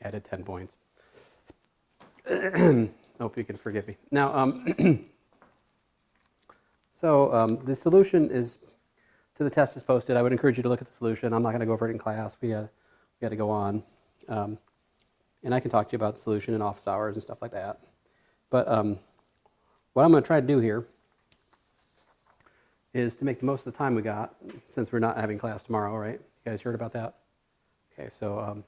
added 10 points. Hope you can forgive me. Now, the solution is to the test is posted. I would encourage you to look at the solution. I'm not going to go over it in class. We got to go on. And I can talk to you about the solution in office hours and stuff like that. But what I'm going to try to do here is to make the most of the time we got, since we're not having class tomorrow, right? You guys heard about that? Okay, so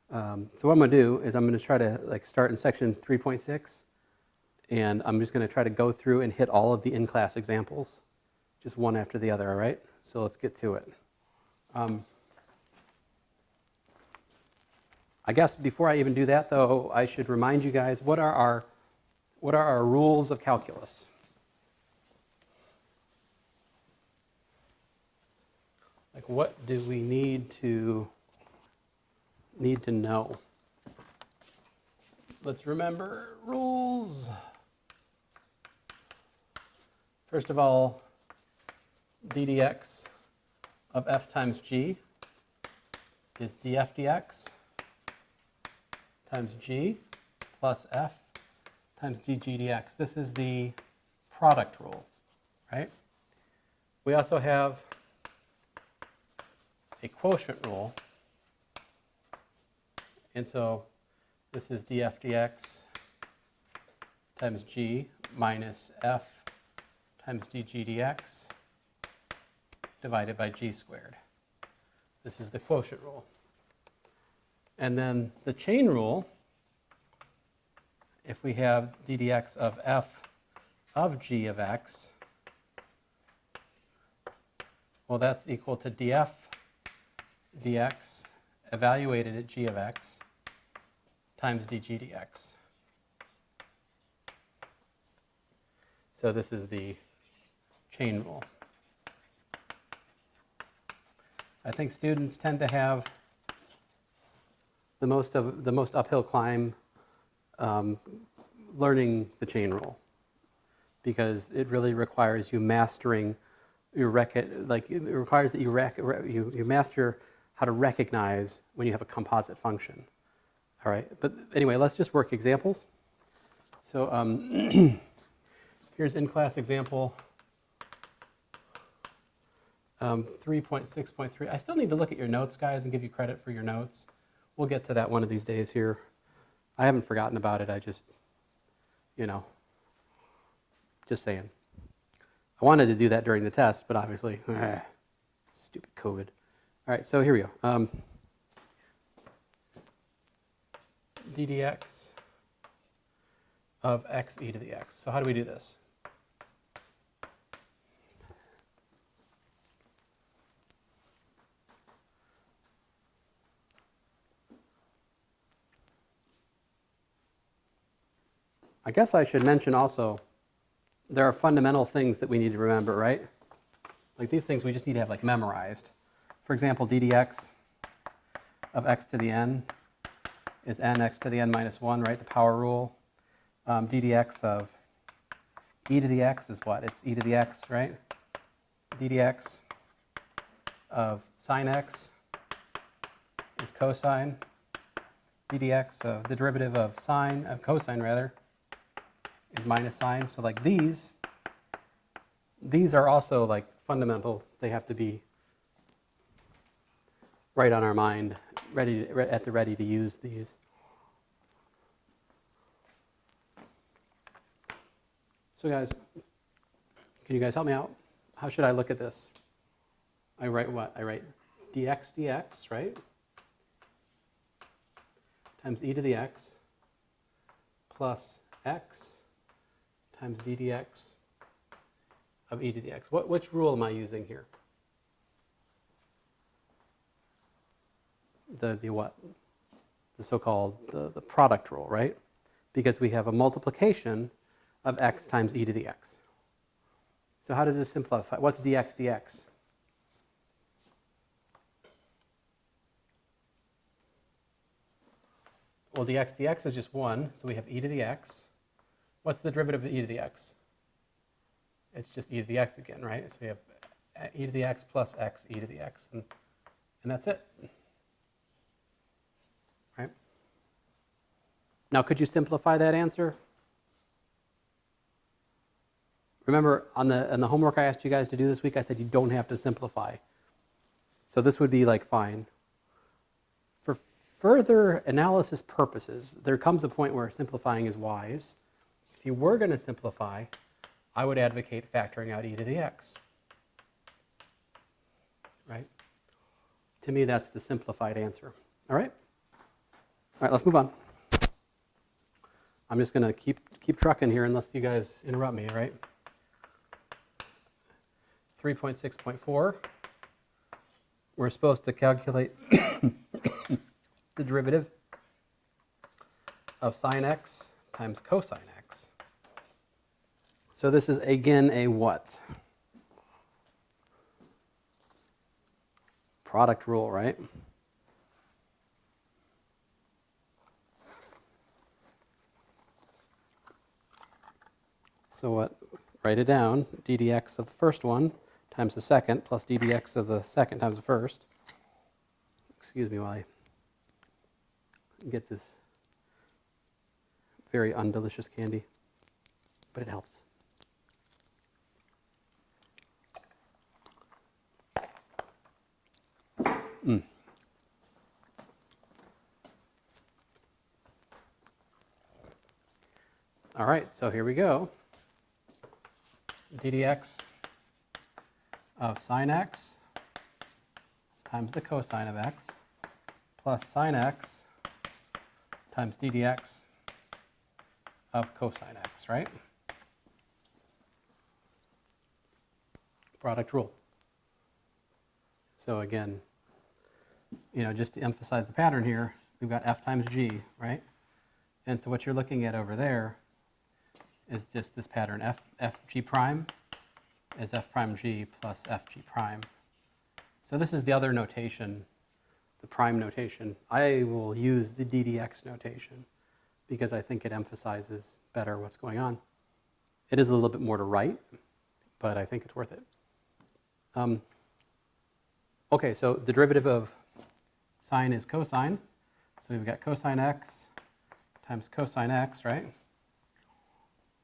what I'm going to do is I'm going to try to start in section 3.6, and I'm just going to try to go through and hit all of the in-class examples, just one after the other, all right? So let's get to it. I guess before I even do that, though, I should remind you guys, what are our rules of calculus? Like, what do we need to know? Let's remember rules. First of all, d dx of f times g is df dx times g plus f times dg dx. This is the product rule, right? We also have a quotient rule, and so this is df dx times g minus f times dg dx divided by g squared. This is the quotient rule. And then the chain rule, if we have d dx of f of g of x, well, that's equal to df dx evaluated at g of x times dg dx. So this is the chain rule. I think students tend to have the most uphill climb learning the chain rule, because it really requires you mastering it requires that you master how to recognize when you have a composite function. All right, but anyway, let's just work examples. So here's in-class example 3.6.3. I still need to look at your notes, guys, and give you credit for your notes. We'll get to that one of these days here. I haven't forgotten about it. I just, just saying. I wanted to do that during the test, but obviously, stupid COVID. All right, so here we go. d dx of x e to the x. So how do we do this? I guess I should mention also, there are fundamental things that we need to remember, right? Like these things we just need to have memorized. For example, d dx of x to the n is n x to the n minus 1, right? The power rule. D dx of e to the x is what? It's e to the x, right? D dx of sine x is cosine. D dx of the derivative of cosine rather, is minus sine. So these are also fundamental. They have to be right on our mind, at the ready to use these. So guys, can you guys help me out? How should I look at this? I write what? I write dx dx, right? Times e to the x plus x times d dx of e to the x. Which rule am I using here? The what? The so-called the product rule, right? Because we have a multiplication of x times e to the x. So how does this simplify? What's dx dx? Well, dx dx is just 1, so we have e to the x. What's the derivative of e to the x? It's just e to the x again, right? So we have e to the x plus x e to the x, and that's it. Right? Now, could you simplify that answer? Remember, on the homework I asked you guys to do this week, I said you don't have to simplify. So this would be like fine. For further analysis purposes, there comes a point where simplifying is wise. If you were going to simplify, I would advocate factoring out e to the x. Right? To me, that's the simplified answer. All right? All right, let's move on. I'm just going to keep trucking here unless you guys interrupt me, all right? 3.6.4, we're supposed to calculate the derivative of sine x times cosine x. So this is, again, a what? Product rule, right? So what? Write it down, d dx of the first one times the second plus d dx of the second times the first. Excuse me while I get this very undelicious candy, but it helps. All right, so here we go. d dx of sine x times the cosine of x plus sine x times d dx of cosine x, right? Product rule. So again, just to emphasize the pattern here, we've got f times g, right? And so what you're looking at over there is just this pattern, f g prime is f prime g plus f g prime. So this is the other notation, the prime notation. I will use the d dx notation because I think it emphasizes better what's going on. It is a little bit more to write, but I think it's worth it. Okay, so the derivative of sine is cosine. So we've got cosine x times cosine x, right?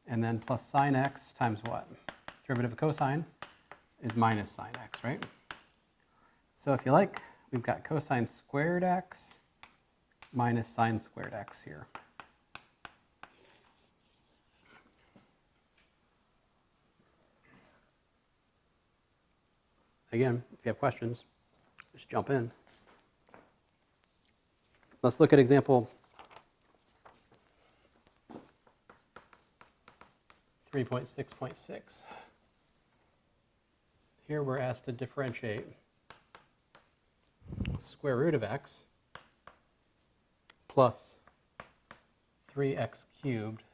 And then plus sine x times what? Derivative of cosine is minus sine x, right? So if you like, we've got cosine squared x minus sine squared x here. Again, if you have questions, just jump in. Let's look at example 3.6.6. Here we're asked to differentiate square root of x plus 3x cubed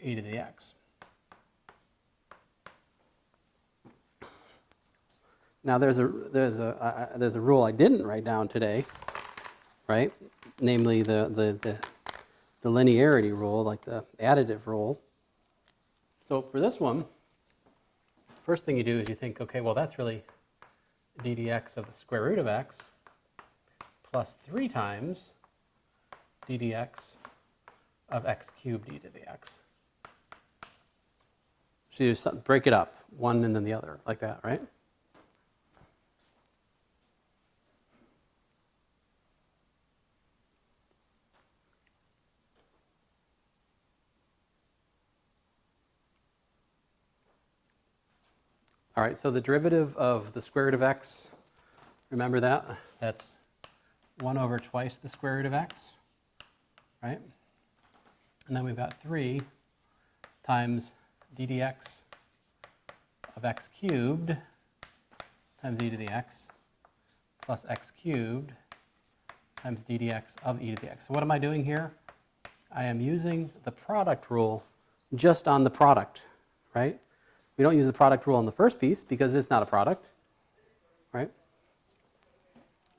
e to the x. Now there's a rule I didn't write down today, right? Namely the linearity rule, like the additive rule. So for this one, first thing you do is you think, okay, well that's really d dx of the square root of x plus 3 times d dx of x cubed e to the x. So you just break it up, one and then the other, like that, right? All right, so the derivative of the square root of x, remember that? That's 1 over twice the square root of x, right? And then we've got 3 times d dx of x cubed times e to the x plus x cubed times d dx of e to the x. So what am I doing here? I am using the product rule just on the product, right? We don't use the product rule on the first piece because it's not a product, right?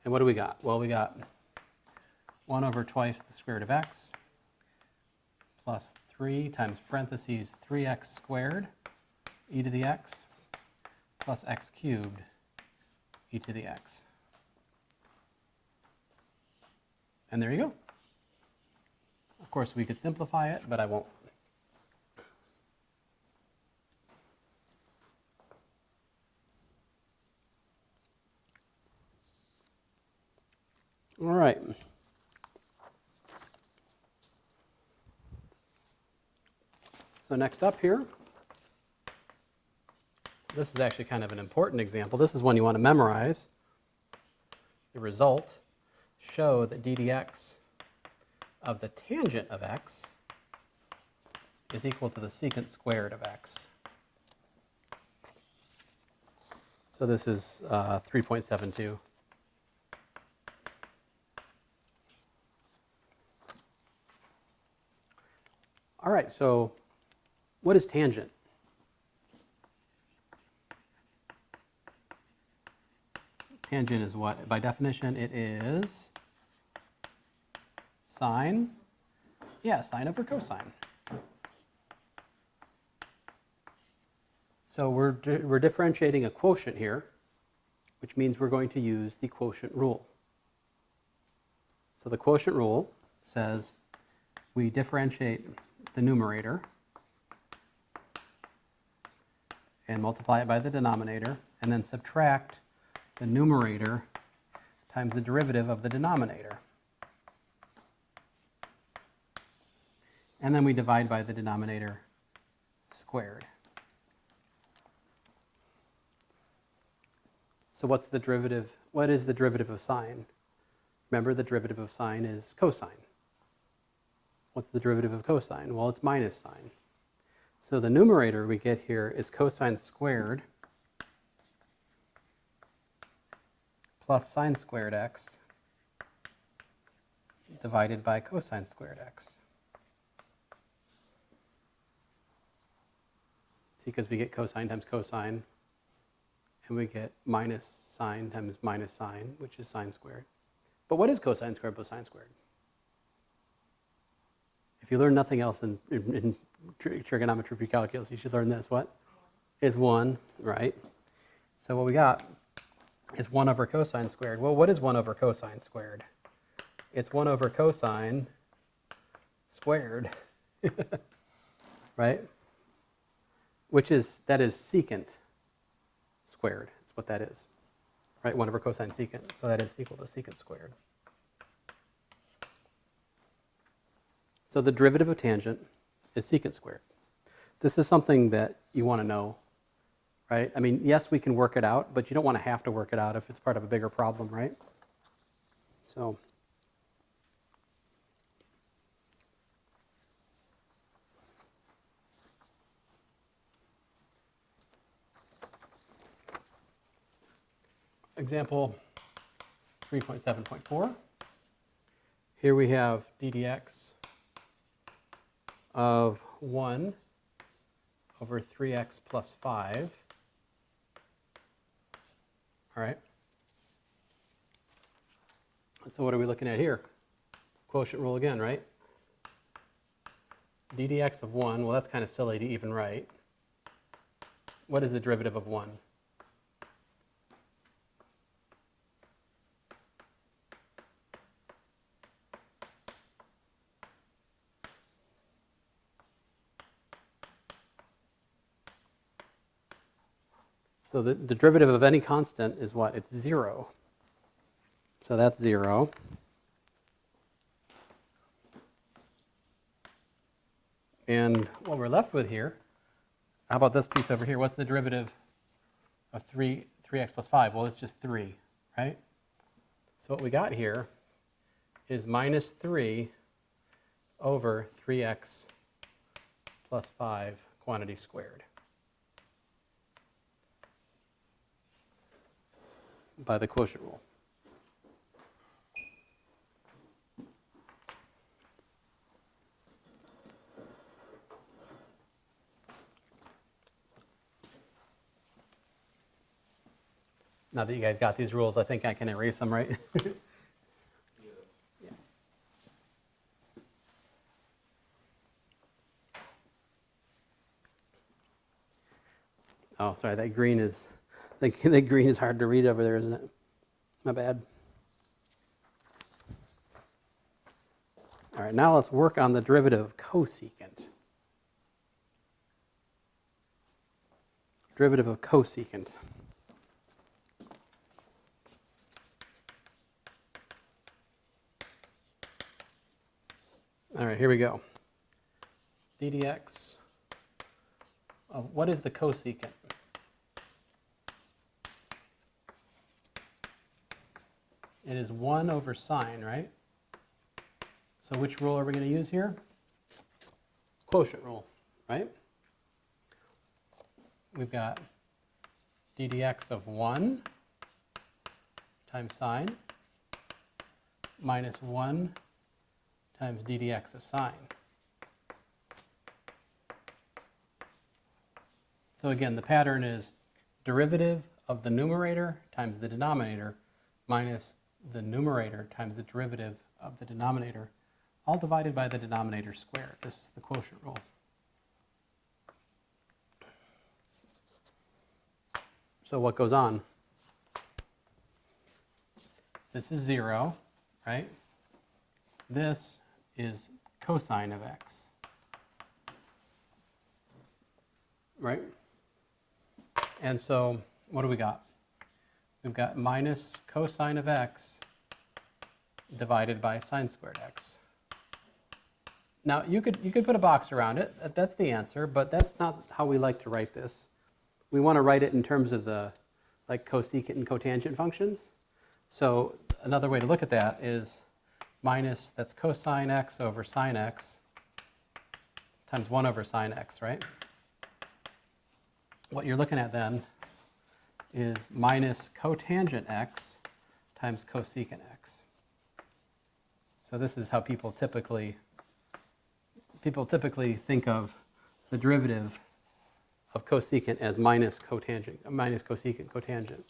And what do we got? Well, we got 1 over twice the square root of x plus 3 times parentheses 3x squared e to the x plus x cubed e to the x. And there you go. course, we could simplify it, but I won't. All right. So next up here, this is actually kind of an important example. This is one you want to memorize. The result, show that d dx of the tangent of x is equal to the secant squared of x. So this is 3.72. All right, so what is tangent? Tangent is what? By definition, it is sine. Yeah, sine over cosine. So we're differentiating a quotient here, which means we're going to use the quotient rule. So the quotient rule says we differentiate the numerator and multiply it by the denominator, and then subtract the numerator times the derivative of the denominator. And then we divide by the denominator squared. So what's the derivative? What is the derivative of sine? Remember, the derivative of sine is cosine. What's the derivative of cosine? Well, it's minus sine. So the numerator we get here is cosine squared plus sine squared x divided by cosine squared x. See, because we get cosine times cosine, and we get minus sine times minus sine, which is sine squared. But what is cosine squared plus sine squared? If you learn nothing else in trigonometry pre-calculus, you should learn this. What? Is 1, right? So what we got is 1 over cosine squared. Well, what is 1 over cosine squared? It's 1 over cosine squared, right? That is secant squared. That's what that is, right? 1 over cosine secant. So that is equal to secant squared. So the derivative of tangent is secant squared. This is something that you want to know, right? I mean, yes, we can work it out, but you don't want to have to work it out if it's part of a bigger problem, right? So example 3.7.4. Here we have d dx of 1 over 3x plus 5. All right. So what are we looking at here? Quotient rule again, right? d dx of 1, well, that's kind of silly to even write. What is the derivative of 1? So the derivative of any constant is what? It's 0. So that's 0. And what we're left with here, how about this piece over here? What's the derivative of 3x plus 5? Well, it's just 3, right? So what we got here is minus 3 over 3x plus 5 quantity squared by the quotient rule. Now that you guys got these rules, I think I can erase them, right? Yeah. Oh, sorry, that green is hard to read over there, isn't it? My bad. All right, now let's work on the derivative of cosecant. Derivative of cosecant. All right, here we go. d dx of what is the cosecant? It is 1 over sine, right? So which rule are we going to use here? Quotient rule, right? We've got d dx of 1 times sine minus 1 times d dx of sine. So again, the pattern is derivative of the numerator times the denominator minus the numerator times the derivative of the denominator, all divided by the denominator squared. This is the quotient rule. So what goes on? This is 0, right? This is cosine of x, right? And so what do we got? We've got minus cosine of x divided by sine squared x. Now you could put a box around it. That's the answer, but that's not how we like to write this. We want to write it in terms of the like cosecant and cotangent functions. So another way to look at that is minus, that's cosine x over sine x times 1 over sine x, right? What you're looking at then is minus cotangent x times cosecant x. So this is how people typically think of the derivative of cosecant as minus cosecant cotangent.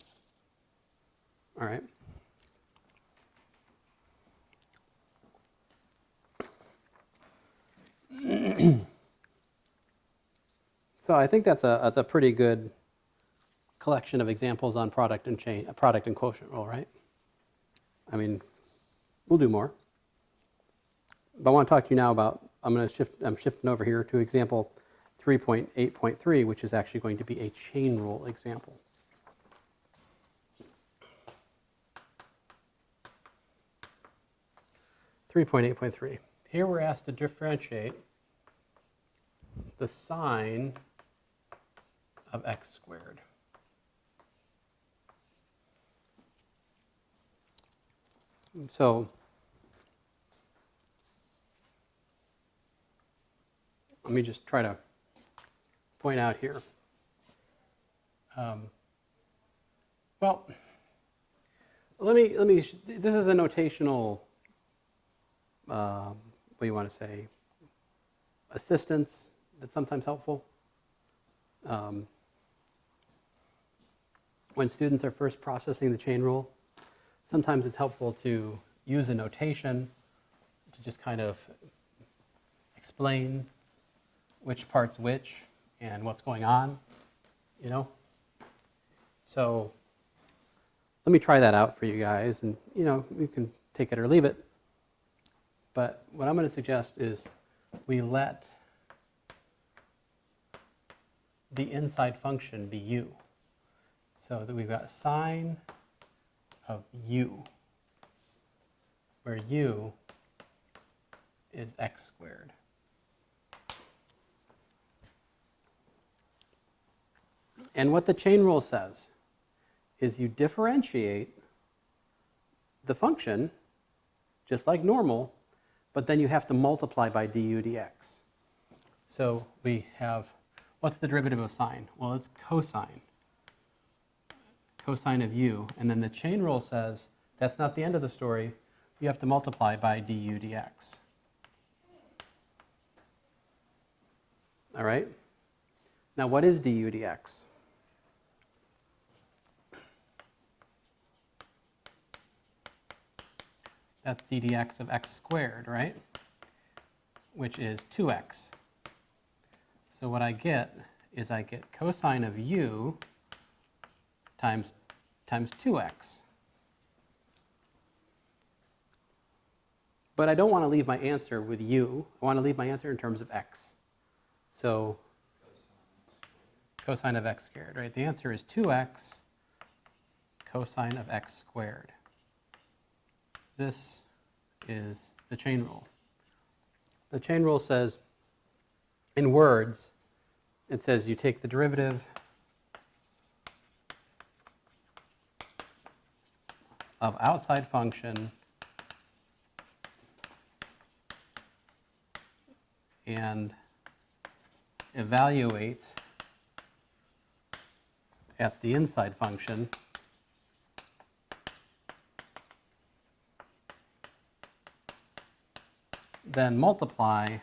All right. So I think that's a pretty good collection of examples on product and quotient rule, right? I mean, we'll do more. But I want to talk to you now about, I'm shifting over here to example 3.8.3, which is actually going to be a chain rule example. Here we're asked to differentiate the sine of x squared. So let me just try to point out here. Well, let me. This is a notational. What do you want to say? Assistance that's sometimes helpful. When students are first processing the chain rule, sometimes it's helpful to use a notation to just kind of explain which part's which and what's going on, you know? So let me try that out for you guys, and you can take it or leave it. But what I'm going to suggest is we let the inside function be u. So that we've got sine of u, where u is x squared. And what the chain rule says is you differentiate the function just like normal, but then you have to multiply by du dx. So we have, what's the derivative of sine? Well, it's cosine of u, and then the chain rule says that's not the end of the story. You have to multiply by du dx. All right? Now what is du dx? That's d dx of x squared, right? Which is 2x. So what I get is I get cosine of u times 2x. But I don't want to leave my answer with u. I want to leave my answer in terms of x. So cosine of x squared, right? The answer is 2x cosine of x squared. This is the chain rule. The chain rule says, in words, it says you take the derivative of outside function and evaluate at the inside function then multiply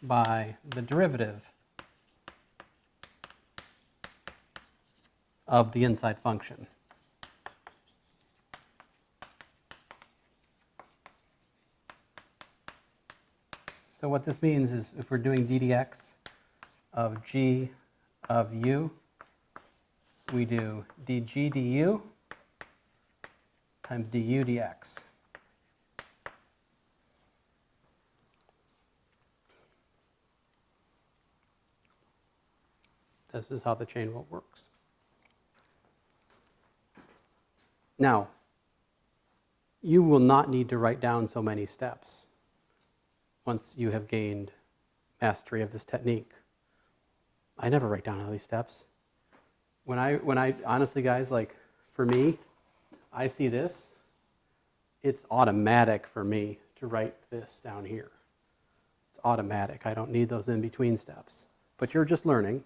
by the derivative of the inside function. So what this means is if we're doing d dx of g of u, we do dg du times du dx. This is how the chain rule works. Now, you will not need to write down so many steps once you have gained mastery of this technique. I never write down all these steps. When I honestly, guys, like for me, I see this, it's automatic for me to write this down here. It's automatic. I don't need those in-between steps. But you're just learning.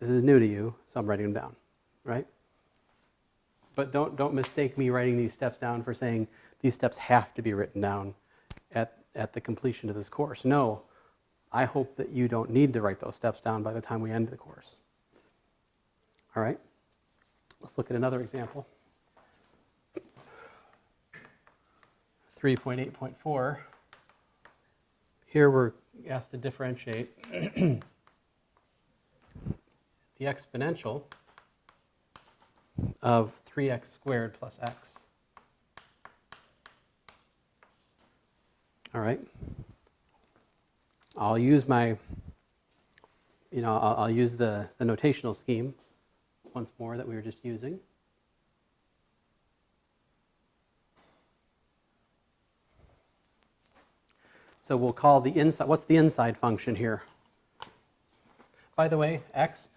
This is new to you, so I'm writing them down, right? But don't mistake me writing these steps down for saying these steps have to be written down at the completion of this course. No, I hope that you don't need to write those steps down by the time we end the course. All right, let's look at another example. 3.8.4. Here we're asked to differentiate the exponential of 3x squared plus x. All right. I'll use my, I'll use the notational scheme once more that we were just using. So we'll call the inside, what's the inside function here? By the way, x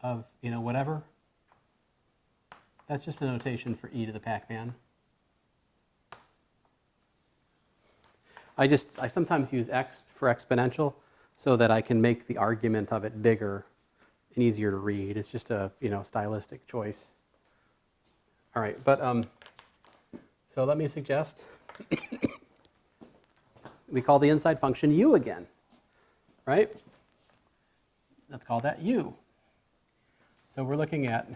of, whatever, that's just a notation for e to the Pac-Man. I sometimes use x for exponential so that I can make the argument of it bigger and easier to read. It's just a, stylistic choice. All right, but so let me suggest we call the inside function u again, right? Let's call that u. So we're looking at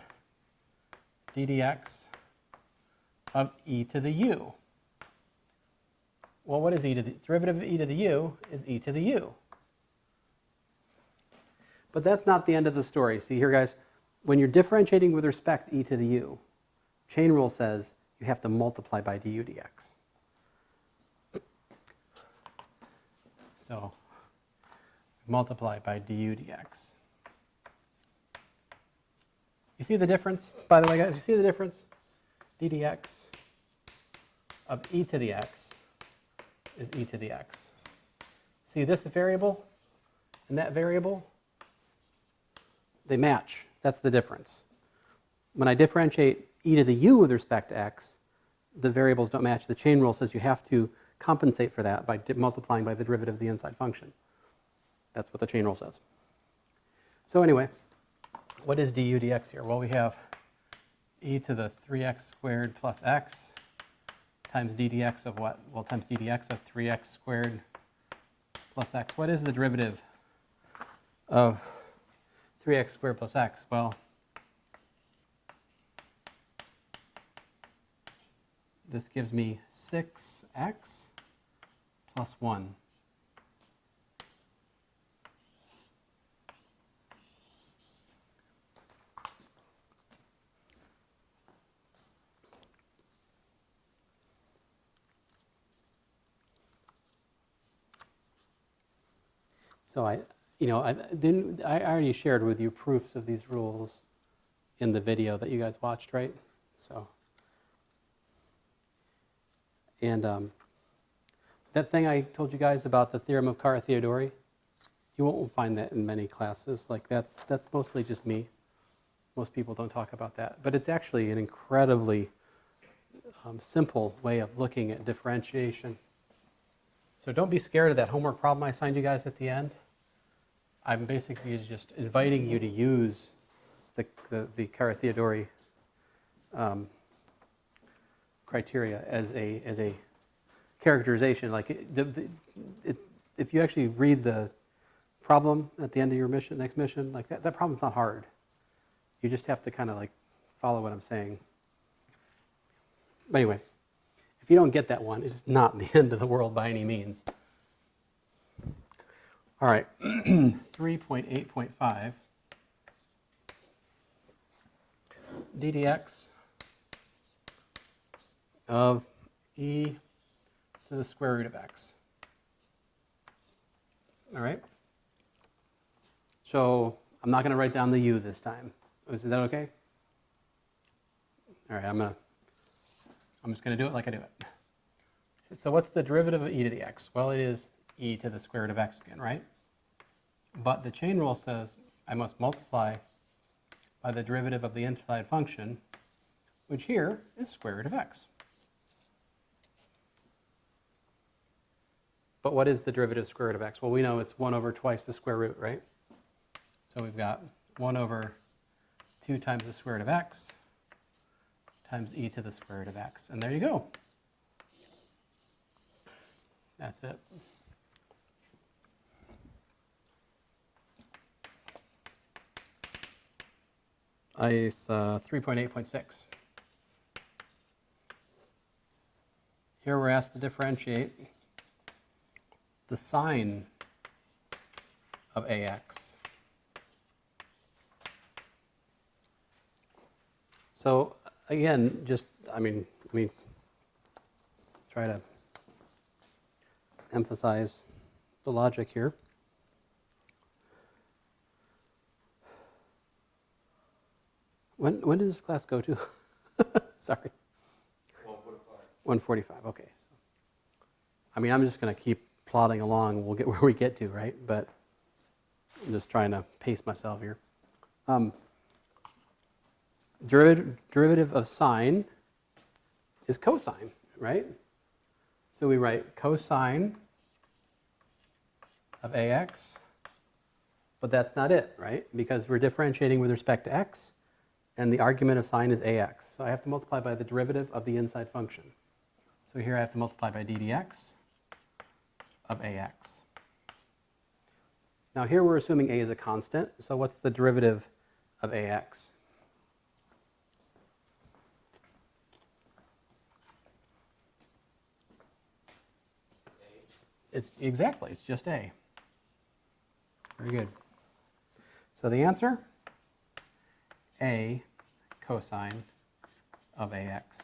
d dx of e to the u. Well, what is e to the derivative of e to the u is e to the u. But that's not the end of the story. See here, guys, when you're differentiating with respect e to the u, chain rule says you have to multiply by du dx. So multiply by du dx. You see the difference, by the way, guys? You see the difference? d dx of e to the x is e to the x. See this variable and that variable? They match. That's the difference. When I differentiate e to the u with respect to x, the variables don't match. The chain rule says you have to compensate for that by multiplying by the derivative of the inside function. That's what the chain rule says. So anyway, what is du dx here? Well, we have e to the 3x squared plus x times d dx of what? Well, times d dx of 3x squared plus x. What is the derivative of 3x squared plus x? Well, this gives me 6x plus 1. So I already shared with you proofs of these rules in the video that you guys watched, right? So, and that thing I told you guys about the theorem of Carathéodory, you won't find that in many classes. Like that's mostly just me. Most people don't talk about that, but it's actually an incredibly simple way of looking at differentiation. So don't be scared of that homework problem I assigned you guys at the end. I'm basically just inviting you to use the Carathéodory criteria as a characterization. Like if you actually read the problem at the end of your next mission, like that problem's not hard. You just have to kind of like follow what I'm saying. But anyway, if you don't get that one, it's not the end of the world by any means. All right, 3.8.5, ddx of e to the square root of x. All right? So I'm not going to write down the u this time. Is that okay? All right, I'm just going to do it like I do it. So what's the derivative of e to the x? Well, it is e to the square root of x again, right? But the chain rule says I must multiply by the derivative of the inside function, which here is square root of x. But what is the derivative of square root of x? Well, we know it's 1 over twice the square root, right? So we've got 1 over 2 times the square root of x times e to the square root of x. And there you go. That's it. ICE 3.8.6. Here we're asked to differentiate the sine of AX. So again, just, let me try to emphasize the logic here. When does this class go to? Sorry. 1:45. Okay. So, I'm just going to keep plodding along. We'll get where we get to, right? But I'm just trying to pace myself here. Derivative of sine is cosine, right? So we write cosine of AX, but that's not it, right? Because we're differentiating with respect to x, and the argument of sine is AX. So I have to multiply by the derivative of the inside function. So here I have to multiply by ddx of AX. Now here we're assuming a is a constant, so what's the derivative of AX? It's just a. Very good. So the answer, a cosine of AX.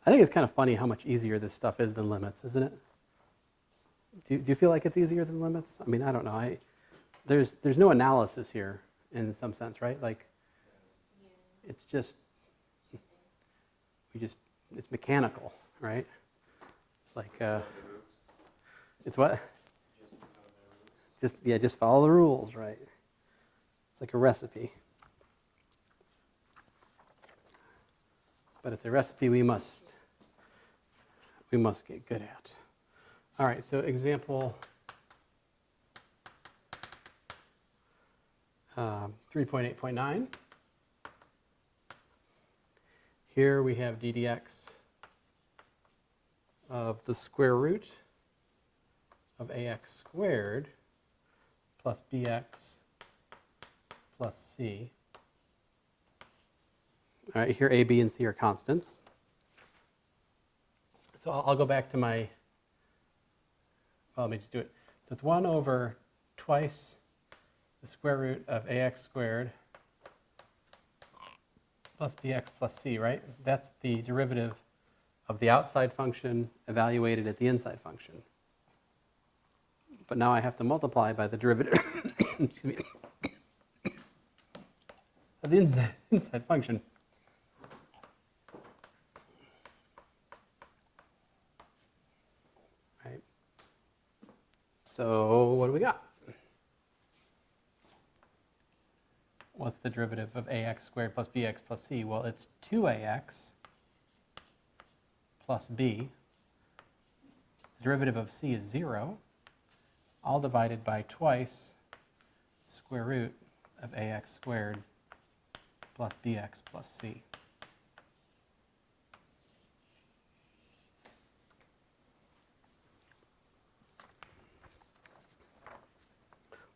I think it's kind of funny how much easier this stuff is than limits, isn't it? Do you feel like it's easier than limits? I don't know. There's no analysis here in some sense, right? Like, it's just, it's mechanical, right? It's like, it's what? Just follow the rules, right? It's like a recipe. But it's a recipe we must get good at. All right, so example 3.8.9. Here we have ddx of the square root of ax squared plus bx plus c. All right, here a, b, and c are constants. So I'll go back to my well, let me just do it. So it's 1 over twice the square root of ax squared plus bx plus c, right? That's the derivative of the outside function evaluated at the inside function. But now I have to multiply by the derivative excuse me, of the inside function. Right. So what do we got? What's the derivative of ax squared plus bx plus c? Well, it's 2ax plus b. The derivative of c is 0, all divided by twice square root of ax squared plus bx plus c.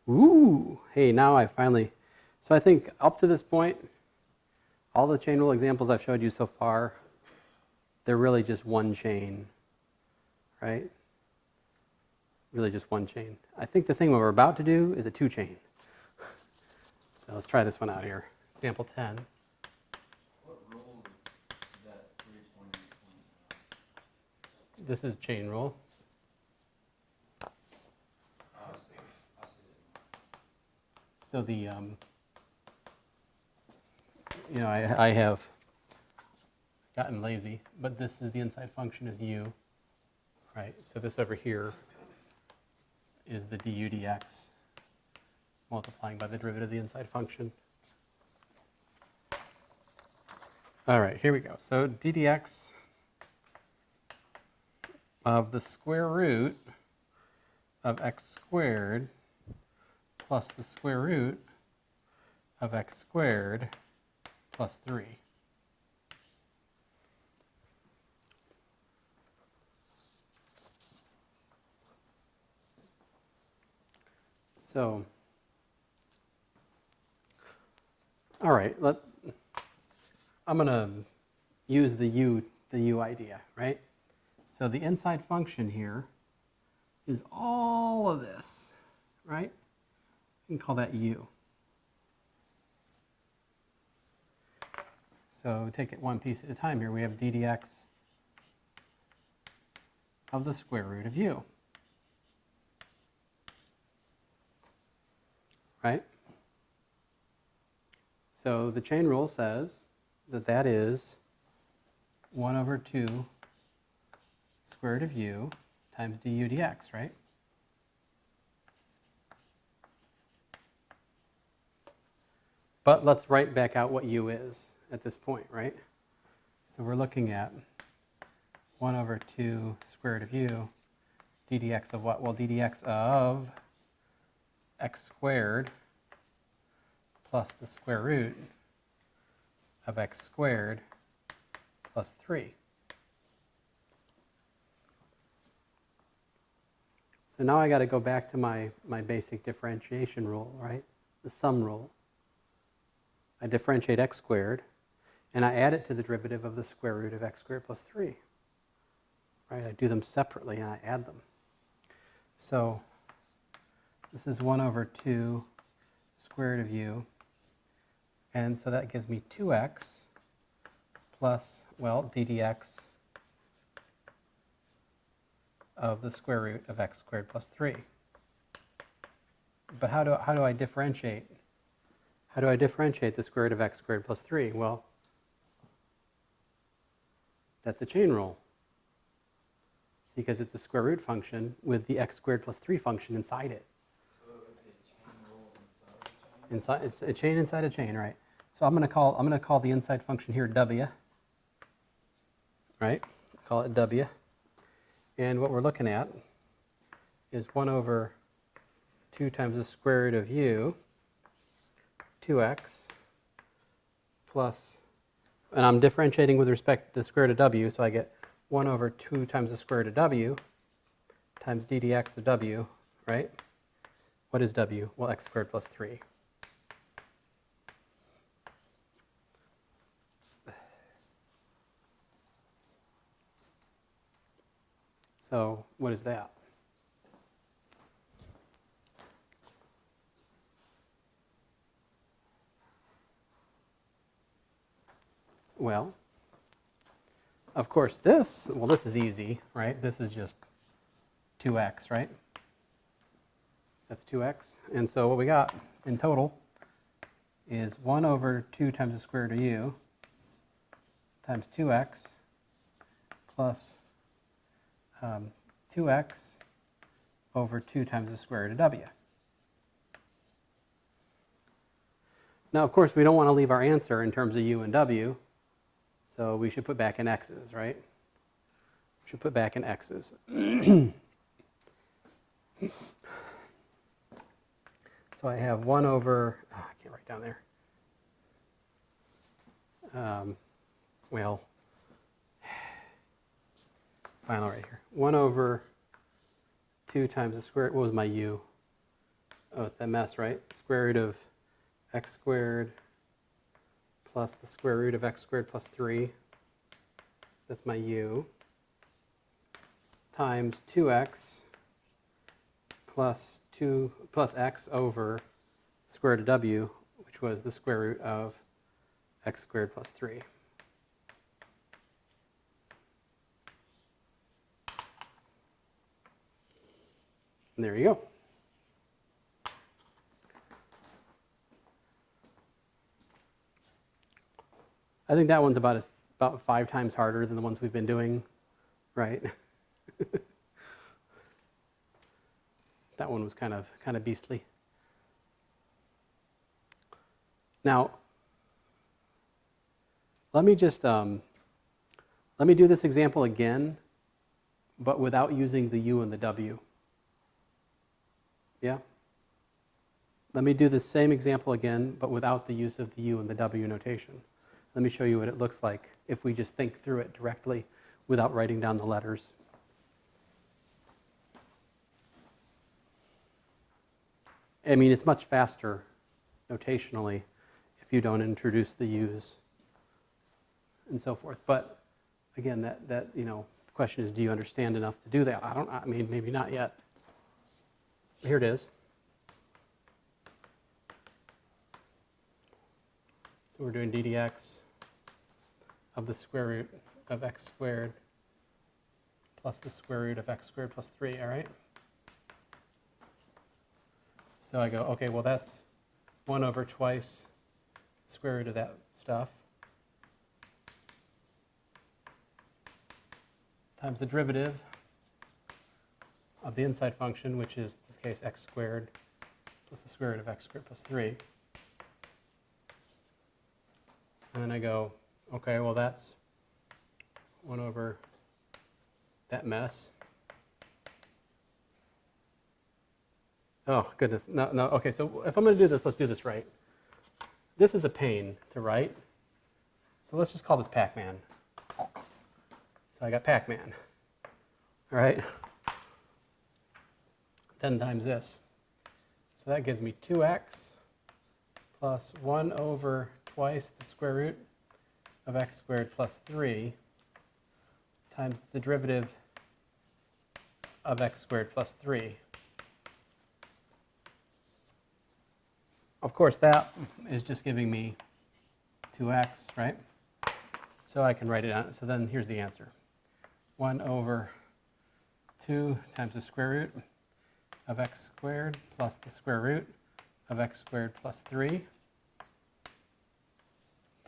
Ooh, hey, now I finally, so I think up to this point, all the chain rule examples I've showed you so far, they're really just one chain, right? Really just one chain. I think the thing we're about to do is a two chain. So let's try this one out here. Example 10. What rule is that 320? This is chain rule. I see it. So the, I have gotten lazy, but this is the inside function is u, right? So this over here is the du dx multiplying by the derivative of the inside function. All right, here we go. So d dx of the square root of x squared plus the square root of x squared plus 3. So, all right, I'm going to use the u idea, right? So the inside function here is all of this, right? You can call that u. So take it one piece at a time here. We have d dx of the square root of u, right? So the chain rule says that that is 1 over 2 square root of u times du dx, right? But let's write back out what u is at this point, right? So we're looking at 1 over 2 square root of u, d dx of what? Well, d dx of x squared plus the square root of x squared plus 3. So now I got to go back to my basic differentiation rule, right? The sum rule. I differentiate x squared, and I add it to the derivative of the square root of x squared plus 3. Right? I do them separately, and I add them. So this is 1 over 2 square root of u, and so that gives me 2x plus, well, d dx of the square root of x squared plus 3. But how do I differentiate? How do I differentiate the square root of x squared plus 3? Well, that's a chain rule, because it's a square root function with the x squared plus 3 function inside it. So it's a chain rule inside a chain? It's a chain inside a chain, right? So I'm going to call the inside function here w, right? Call it w. And what we're looking at is 1 over 2 times the square root of u, 2x, plus, and I'm differentiating with respect to the square root of w, so I get 1 over 2 times the square root of w times d dx of w, right? What is w? Well, x squared plus 3. So what is that? Well, of course this is easy, right? This is just 2x, right? That's 2x. And so what we got in total is 1 over 2 times the square root of u times 2x plus 2x over 2 times the square root of w. Now, of course, we don't want to leave our answer in terms of u and w, so we should put back in x's, right? We should put back in x's. So I have 1 over, I can't write down there. Well, final right here. 1 over 2 times the square, what was my u? Oh, it's that mess, right? Square root of x squared plus the square root of x squared plus 3. That's my u. Times 2x plus x over square root of w, which was the square root of x squared plus 3. And there you go. I think that one's about 5 times harder than the ones we've been doing, right? That one was kind of beastly. Now, let me just let me do this example again, but without using the u and the w. Yeah? Let me do the same example again, but without the use of the u and the w notation. Let me show you what it looks like if we just think through it directly without writing down the letters. I mean, it's much faster notationally if you don't introduce the u's and so forth. But again, that the question is, do you understand enough to do that? I mean, maybe not yet. Here it is. So we're doing d dx of the square root of x squared plus the square root of x squared plus 3, all right? So I go, okay, well that's 1 over twice the square root of that stuff times the derivative of the inside function, which is, in this case, x squared plus the square root of x squared plus 3. And then I go, okay, well that's 1 over that mess. Oh, goodness. No. Okay, so if I'm going to do this, let's do this right. This is a pain to write. So let's just call this Pac-Man. So I got Pac-Man. All right? 10 times this. So that gives me 2x plus 1 over twice the square root of x squared plus 3 times the derivative of x squared plus 3. Of course, that is just giving me 2x, right? So I can write it out. So then here's the answer. 1 over 2 times the square root of x squared plus the square root of x squared plus 3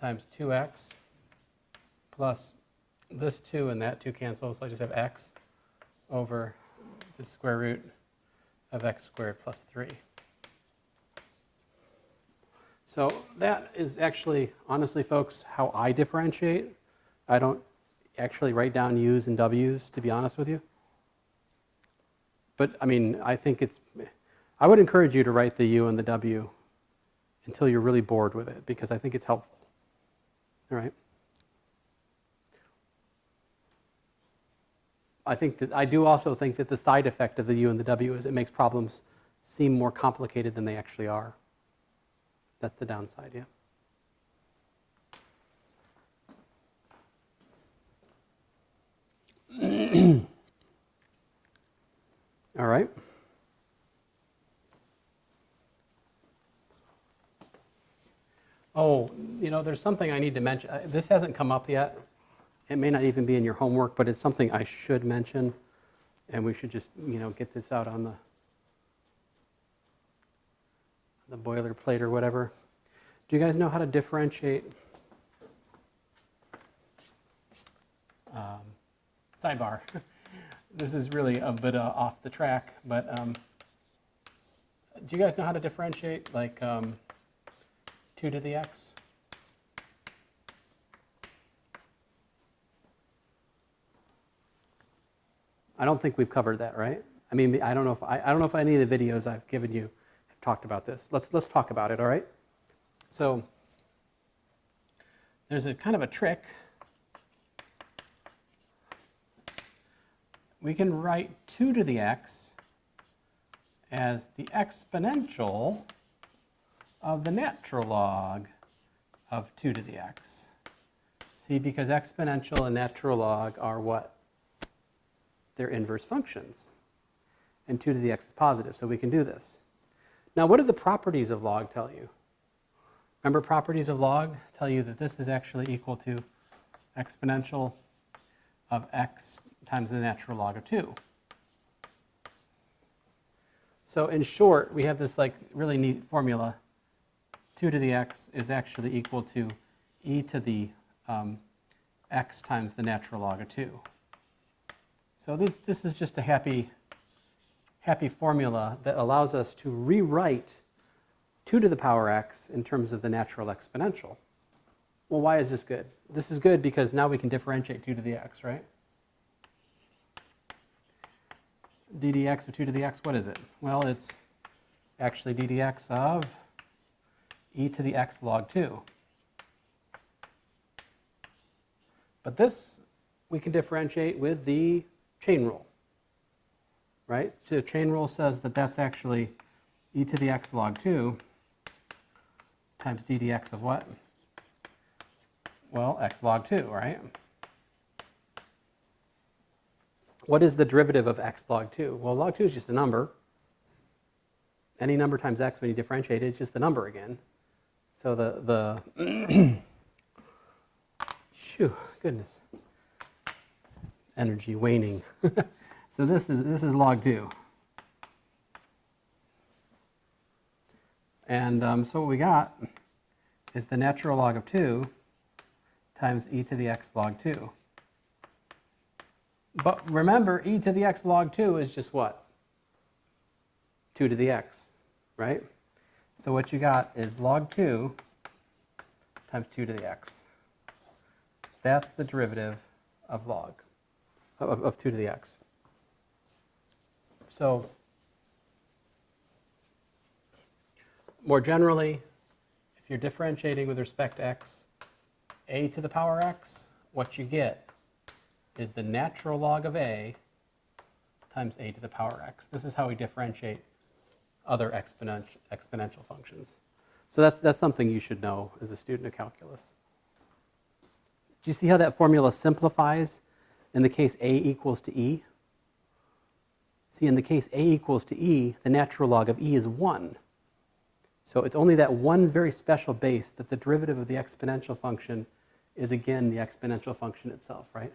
times 2x plus this 2 and that 2 cancel, so I just have x over the square root of x squared plus 3. So that is actually, honestly, folks, how I differentiate. I don't actually write down u's and w's, to be honest with you. But, I mean, I would encourage you to write the u and the w until you're really bored with it, because I think it's helpful. All right? I do also think that the side effect of the u and the w is it makes problems seem more complicated than they actually are. That's the downside, yeah. All right. Oh, there's something I need to mention. This hasn't come up yet. It may not even be in your homework, but it's something I should mention, and we should just, get this out on the boilerplate or whatever. Do you guys know how to differentiate? Sidebar. This is really a bit off the track, but do you guys know how to differentiate, like 2 to the x? I don't think we've covered that, right? I mean, I don't know if any of the videos I've given you have talked about this. Let's talk about it, all right? So there's a kind of a trick. We can write 2 to the x as the exponential of the natural log of 2 to the x. See, because exponential and natural log are what? They're inverse functions. And 2 to the x is positive, so we can do this. Now, what do the properties of log tell you? Remember, properties of log tell you that this is actually equal to exponential of x times the natural log of 2. So in short, we have this really neat formula. 2 to the x is actually equal to e to the x times the natural log of 2. So this is just a happy formula that allows us to rewrite 2 to the power x in terms of the natural exponential. Well, why is this good? This is good because now we can differentiate 2 to the x, right? d dx of 2 to the x, what is it? Well, it's actually d dx of e to the x log 2. But this we can differentiate with the chain rule, right? So the chain rule says that that's actually e to the x log 2 times d dx of what? Well, x log 2, right? What is the derivative of x log 2? Well, log 2 is just a number. Any number times x when you differentiate it, it's just the number again. So the Phew, goodness. Energy waning. So this is log 2. And so what we got is the natural log of 2 times e to the x log 2. But remember, e to the x log 2 is just what? 2 to the x, right? So what you got is log 2 times 2 to the x. That's the derivative of log, of 2 to the x. So more generally, if you're differentiating with respect to x, a to the power x, what you get is the natural log of a times a to the power x. This is how we differentiate other exponential functions. So that's something you should know as a student of calculus. Do you see how that formula simplifies in the case a equals to e? See, in the case a equals to e, the natural log of e is 1. So it's only that one very special base that the derivative of the exponential function is again the exponential function itself, right?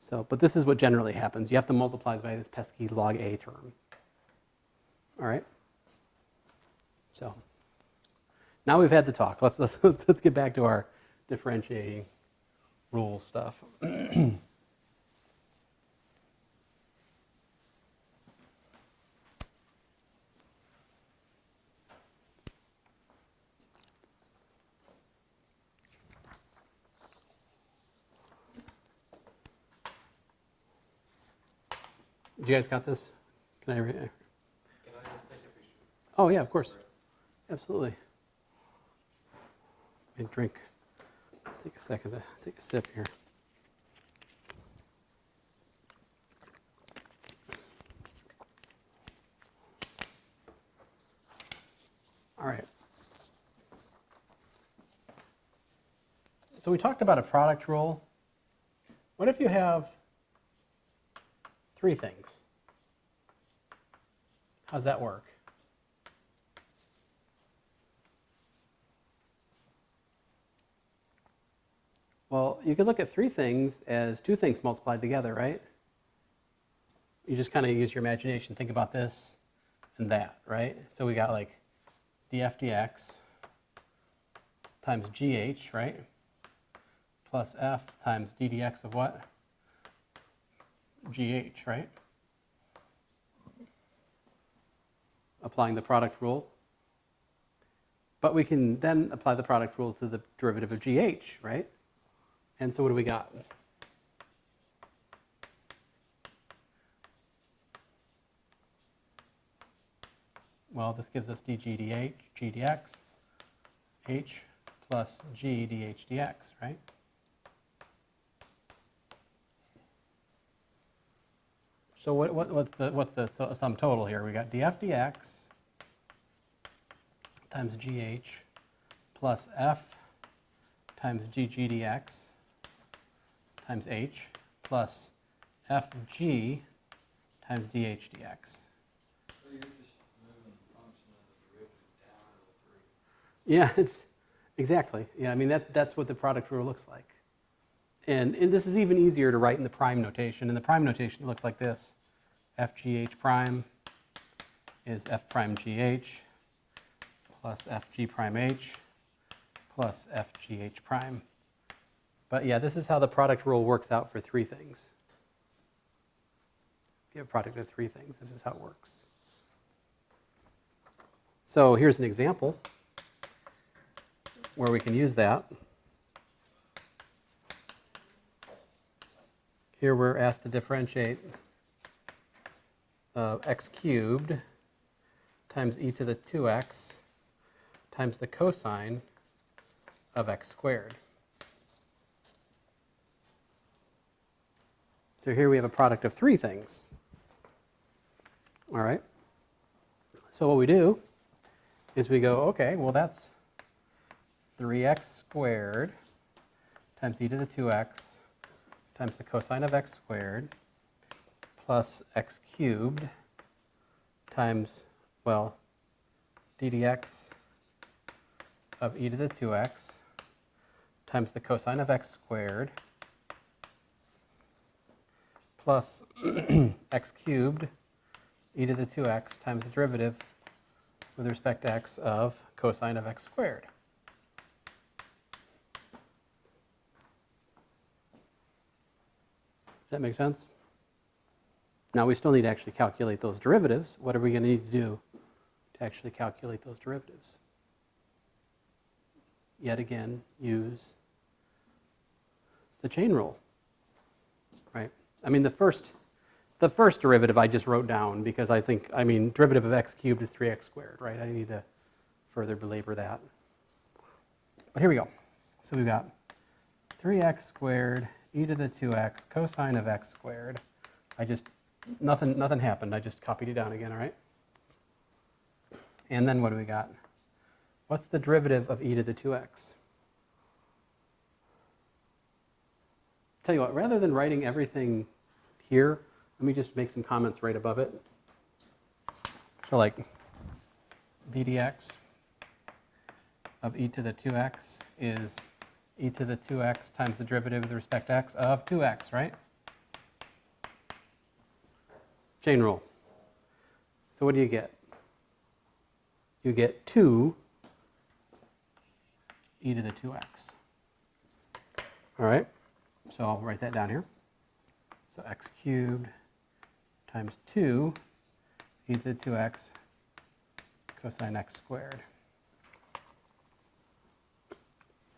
So, but this is what generally happens. You have to multiply by this pesky log a term. All right? So, now we've had the talk. Let's get back to our differentiating rule stuff. You guys got this? Can I? Can I just take a picture? Oh yeah, of course, absolutely. Let me drink. Take a second to take a sip here. All right. So we talked about a product rule. What if you have 3 things? How's that work? Well, you could look at three things as two things multiplied together, right? You just kind of use your imagination. Think about this and that, right? So we got like df dx times gh, right? Plus f times ddx of what? Gh, right? Applying the product rule. But we can then apply the product rule to the derivative of gh, right? And so what do we got? Well, this gives us dg dh, g dx, h plus g dh dx, right? So what's the sum total here? We got df dx times gh plus f times gg dx times h plus fg times dh dx. So you're just moving the function of the derivative down to the 3. Yeah, it's exactly. Yeah, I mean that's what the product rule looks like. And this is even easier to write in the prime notation. In the prime notation, it looks like this. Fgh prime is f prime gh plus fg prime h plus fgh prime. But yeah, this is how the product rule works out for three things. If you have a product of three things, this is how it works. So here's an example where we can use that. Here we're asked to differentiate x cubed times e to the 2x times the cosine of x squared. So here we have a product of three things. All right. So what we do is we go, okay, well that's 3x squared times e to the 2x times the cosine of x squared plus x cubed times, well, ddx of e to the 2x times the cosine of x squared plus x cubed e to the 2x times the derivative with respect to x of cosine of x squared. Does that make sense? Now we still need to actually calculate those derivatives. What are we going to need to do to actually calculate those derivatives? Yet again, use the chain rule, right? I mean, the first derivative I just wrote down because I mean, derivative of x cubed is 3x squared, right? I need to further belabor that. But here we go. So we've got 3x squared e to the 2x cosine of x squared. Nothing happened. I just copied it down again, all right? And then what do we got? What's the derivative of e to the 2x? Tell you what, rather than writing everything here, let me just make some comments right above it. So like v dx of e to the 2x is e to the 2x times the derivative with respect to x of 2x, right? Chain rule. So what do you get? You get 2 e to the 2x. All right, so I'll write that down here. So x cubed times 2 e to the 2x cosine x squared.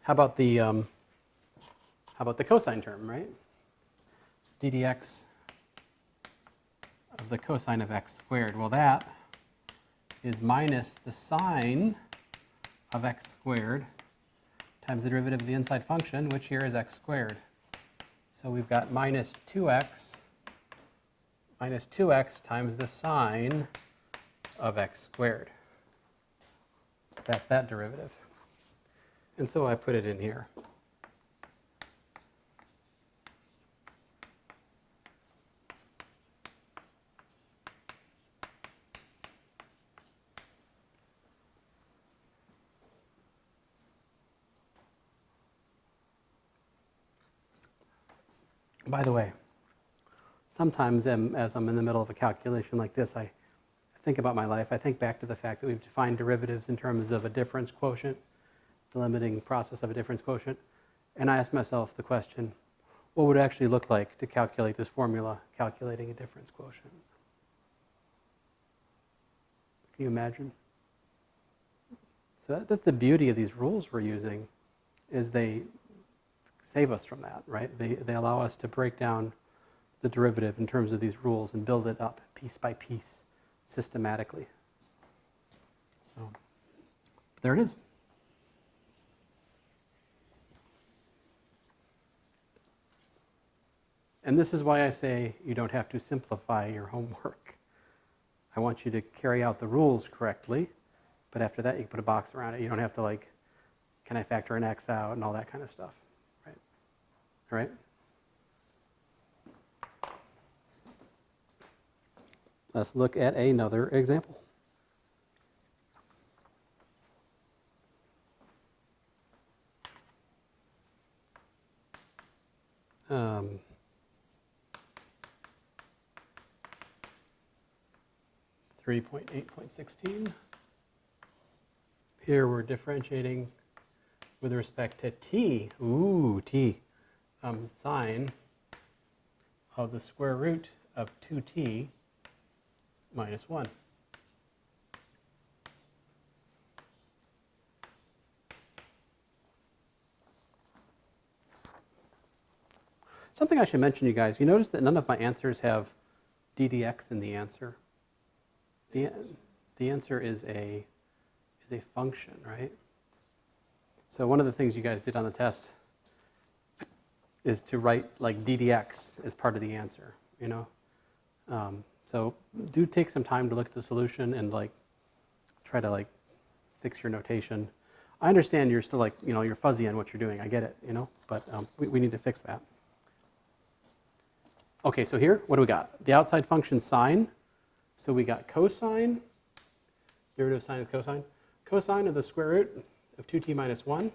How about the cosine term, right? ddx of the cosine of x squared. Well, that is minus the sine of x squared times the derivative of the inside function, which here is x squared. So we've got minus 2x times the sine of x squared. That's that derivative. And so I put it in here. By the way, sometimes as I'm in the middle of a calculation like this, I think about my life. I think back to the fact that we've defined derivatives in terms of a difference quotient, the limiting process of a difference quotient. And I ask myself the question, what would it actually look like to calculate this formula, calculating a difference quotient? Can you imagine? So that's the beauty of these rules we're using, is they save us from that, right? They allow us to break down the derivative in terms of these rules and build it up piece by piece systematically. So there it is. And this is why I say you don't have to simplify your homework. I want you to carry out the rules correctly, but after that you put a box around it. You don't have to like, can I factor an x out and all that kind of stuff, right? All right? Let's look at another example. Um, 3.8.16. Here we're differentiating with respect to t. Ooh, t. Sine of the square root of 2t minus 1. Something I should mention, you guys, you notice that none of my answers have ddx in the answer. The answer is a function, right? So one of the things you guys did on the test is to write like ddx as part of the answer, you know? So do take some time to look at the solution and like try to like fix your notation. I understand you're still like, you know, you're fuzzy on what you're doing. I get it, you know, but we need to fix that. Okay, so here, what do we got? The outside function sine. So we got cosine, derivative of sine is cosine. Cosine of the square root of 2t minus 1.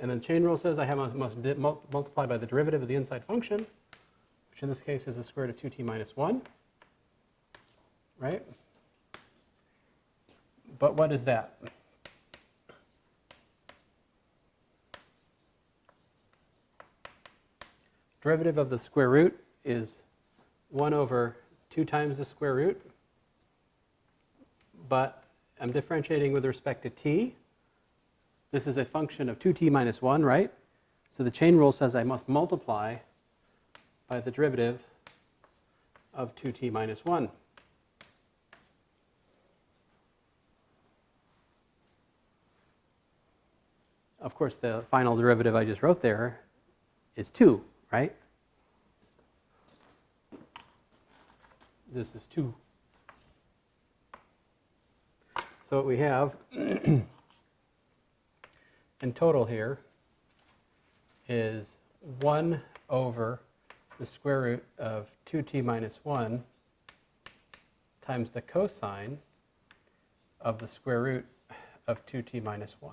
And then chain rule says I must multiply by the derivative of the inside function, which in this case is the square root of 2t minus 1. Right? But what is that? Derivative of the square root is 1 over 2 times the square root. But I'm differentiating with respect to t. This is a function of 2t minus 1, right? So the chain rule says I must multiply by the derivative of 2t minus 1. Of course, the final derivative I just wrote there is 2, right? This is 2. So what we have in total here is 1 over the square root of 2t minus 1 times the cosine of the square root of 2t minus 1.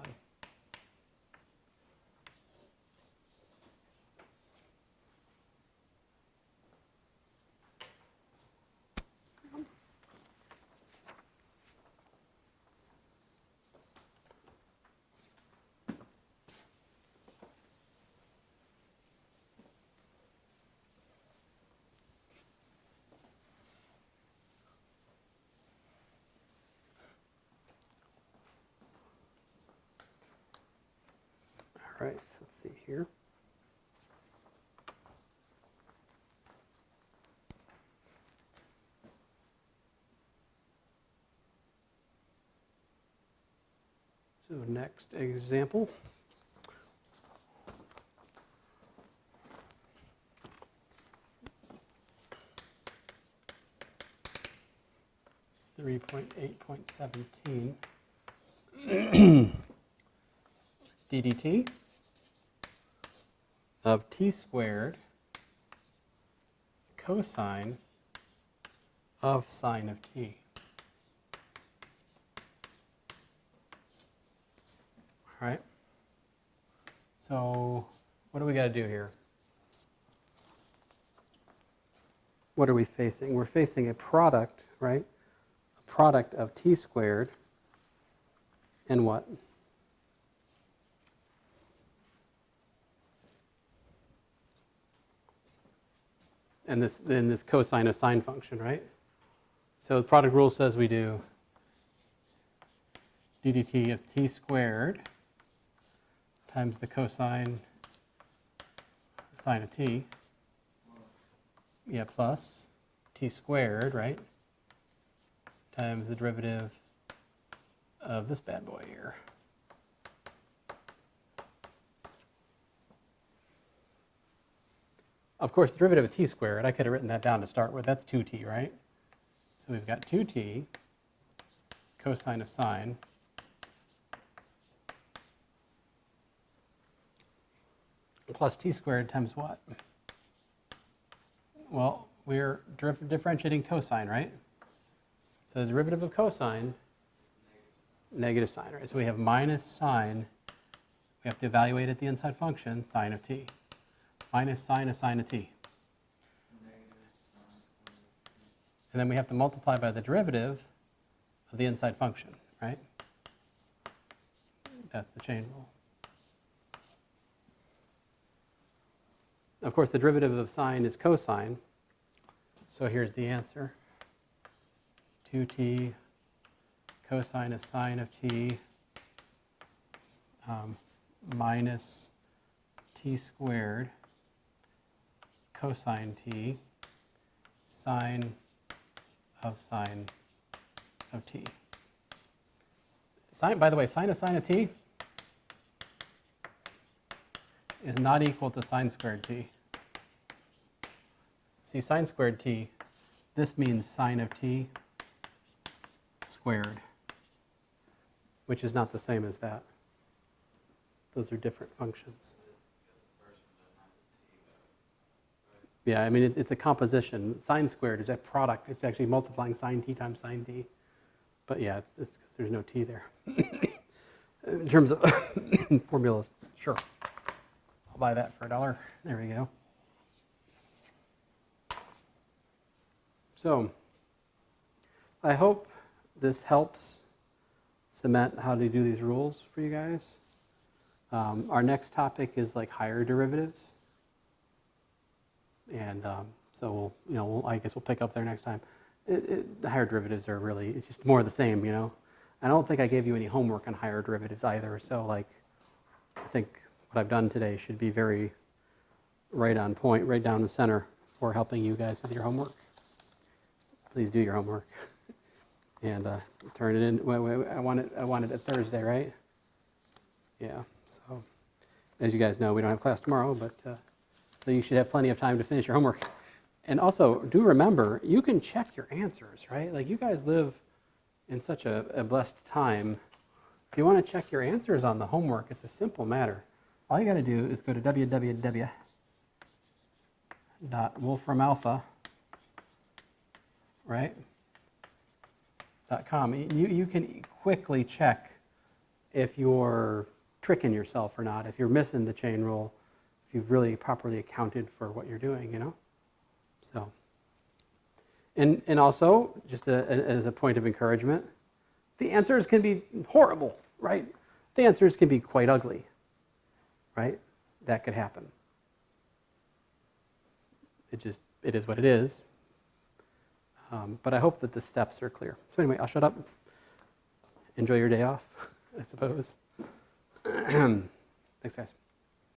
All right, so let's see here. So next example. (3.8.17) ddt of t squared cosine of sine of t. All right. So what do we got to do here? what are we facing? We're facing a product, right? A product of t squared and what? And this cosine of sine function, right? So the product rule says we do d dt of t squared times the cosine sine of t, yeah, plus t squared, right, times the derivative of this bad boy here. Of course, the derivative of t squared, I could have written that down to start with. That's 2t, right? So we've got 2t cosine of sine plus t squared times what? Well, we're differentiating cosine, right? So the derivative of cosine, negative sine, right? So we have minus sine. We have to evaluate at the inside function, sine of t. Minus sine of sine of t. And then we have to multiply by the derivative of the inside function, right? That's the chain rule. Of course, the derivative of sine is cosine. So here's the answer. 2t cosine of sine of t minus t squared cosine t sine of t. Sine, by the way, sine of t is not equal to sine squared t. See, sine squared t, this means sine of t squared, which is not the same as that. Those are different functions. Yeah, I mean, it's a composition. Sine squared is a product. It's actually multiplying sine t times sine t. But yeah, it's because there's no t there. In terms of formulas, sure. I'll buy that for $1. There we go. So, I hope this helps cement how to do these rules for you guys. Our next topic is like higher derivatives. And so I guess we'll pick up there next time. The higher derivatives are really, it's just more of the same, you know. I don't think I gave you any homework on higher derivatives either. So like, I think what I've done today should be very right on point, right down the center for helping you guys with your homework. Please do your homework and turn it in. I want it at Thursday, right? Yeah. So as you guys know, we don't have class tomorrow, but so you should have plenty of time to finish your homework. And also, do remember, you can check your answers, right? Like, you guys live in such a blessed time. If you want to check your answers on the homework, it's a simple matter. All you got to do is go to www.wolframalpha, right? .com. You can quickly check if you're tricking yourself or not, if you're missing the chain rule, if you've really properly accounted for what you're doing, you know? So, and also, just as a point of encouragement, the answers can be horrible, right? The answers can be quite ugly, right? That could happen. It is what it is. But I hope that the steps are clear. So anyway, I'll shut up. Enjoy your day off, I suppose. Thanks, guys.